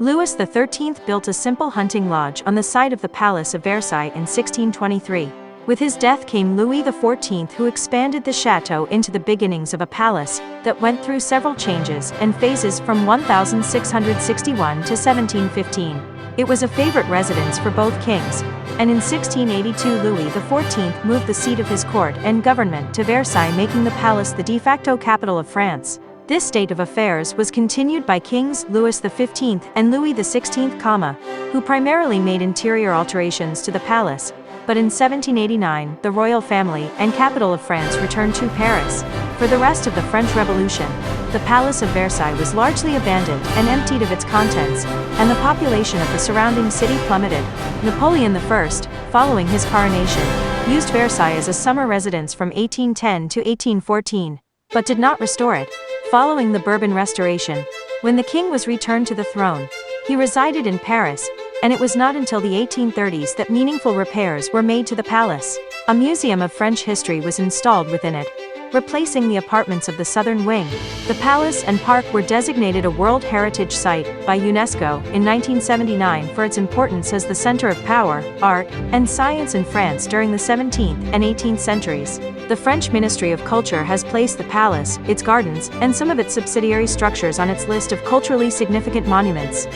Louis XIII built a simple hunting lodge on the site of the Palace of Versailles in 1623. With his death came Louis XIV, who expanded the chateau into the beginnings of a palace that went through several changes and phases from 1661 to 1715. It was a favorite residence for both kings, and in 1682 Louis XIV moved the seat of his court and government to Versailles, making the palace the de facto capital of France. This state of affairs was continued by Kings Louis XV and Louis XVI, who primarily made interior alterations to the palace, but in 1789 the royal family and capital of France returned to Paris. For the rest of the French Revolution, the Palace of Versailles was largely abandoned and emptied of its contents, and the population of the surrounding city plummeted. Napoleon I, following his coronation, used Versailles as a summer residence from 1810 to 1814, but did not restore it. Following the Bourbon Restoration, when the king was returned to the throne, he resided in Paris, and it was not until the 1830s that meaningful repairs were made to the palace. A museum of French history was installed within it, replacing the apartments of the southern wing. The palace and park were designated a World Heritage Site by UNESCO in 1979 for its importance as the center of power, art, and science in France during the 17th and 18th centuries. The French Ministry of Culture has placed the palace, its gardens, and some of its subsidiary structures on its list of culturally significant monuments.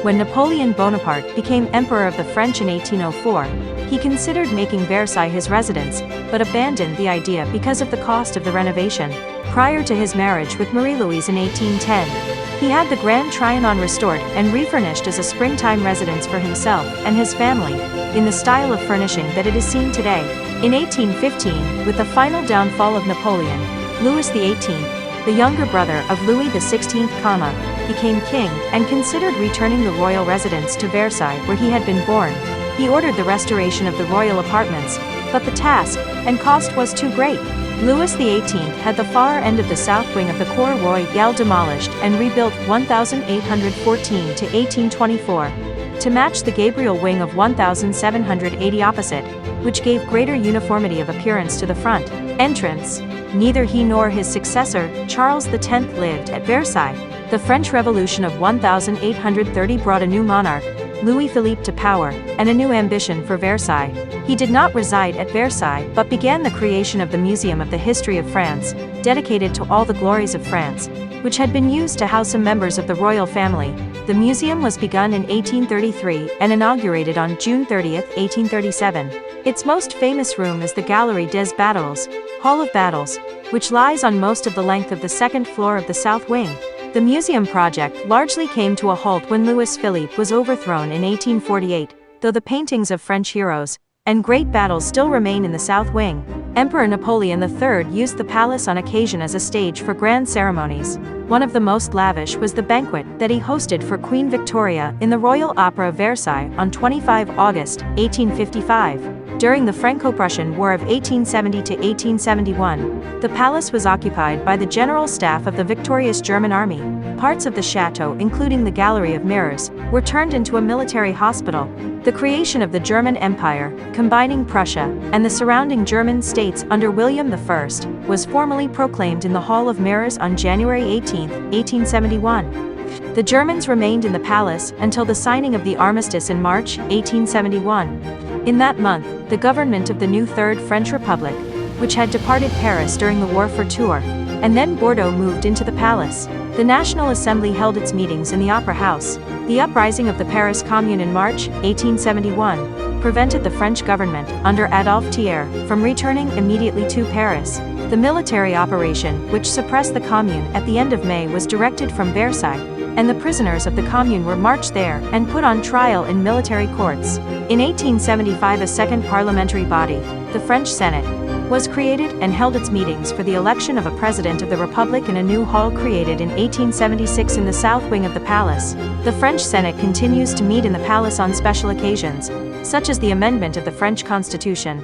When Napoleon Bonaparte became Emperor of the French in 1804, he considered making Versailles his residence, but abandoned the idea because of the cost of the renovation. Prior to his marriage with Marie-Louise in 1810, he had the Grand Trianon restored and refurnished as a springtime residence for himself and his family, in the style of furnishing that it is seen today. In 1815, with the final downfall of Napoleon, Louis XVIII, the younger brother of Louis XVI, became king and considered returning the royal residence to Versailles where he had been born. He ordered the restoration of the royal apartments, but the task and cost was too great. Louis XVIII had the far end of the south wing of the Cour Royale demolished and rebuilt 1814 to 1824 to match the Gabriel wing of 1780 opposite, which gave greater uniformity of appearance to the front entrance. Neither he nor his successor, Charles X, lived at Versailles. The French Revolution of 1830 brought a new monarch, Louis Philippe, to power, and a new ambition for Versailles. He did not reside at Versailles but began the creation of the Museum of the History of France, dedicated to all the glories of France, which had been used to house some members of the royal family. The museum was begun in 1833 and inaugurated on June 30, 1837. Its most famous room is the Galerie des Battles, Hall of Battles, which lies on most of the length of the second floor of the south wing. The museum project largely came to a halt when Louis Philippe was overthrown in 1848, though the paintings of French heroes and great battles still remain in the south wing. Emperor Napoleon III used the palace on occasion as a stage for grand ceremonies. One of the most lavish was the banquet that he hosted for Queen Victoria in the Royal Opera of Versailles on 25 August, 1855. During the Franco-Prussian War of 1870 to 1871, the palace was occupied by the general staff of the victorious German army. Parts of the chateau, including the Gallery of Mirrors, were turned into a military hospital. The creation of the German Empire, combining Prussia and the surrounding German states under William I, was formally proclaimed in the Hall of Mirrors on January 18, 1871. The Germans remained in the palace until the signing of the armistice in March 1871. In that month, the government of the new Third French Republic, which had departed Paris during the war for Tours, and then Bordeaux, moved into the palace. The National Assembly held its meetings in the Opera House. The uprising of the Paris Commune in March 1871 prevented the French government, under Adolphe Thiers, from returning immediately to Paris. The military operation, which suppressed the Commune at the end of May, was directed from Versailles, and the prisoners of the Commune were marched there and put on trial in military courts. In 1875, a second parliamentary body, the French Senate, was created and held its meetings for the election of a president of the Republic in a new hall created in 1876 in the south wing of the palace. The French Senate continues to meet in the palace on special occasions, such as the amendment of the French Constitution.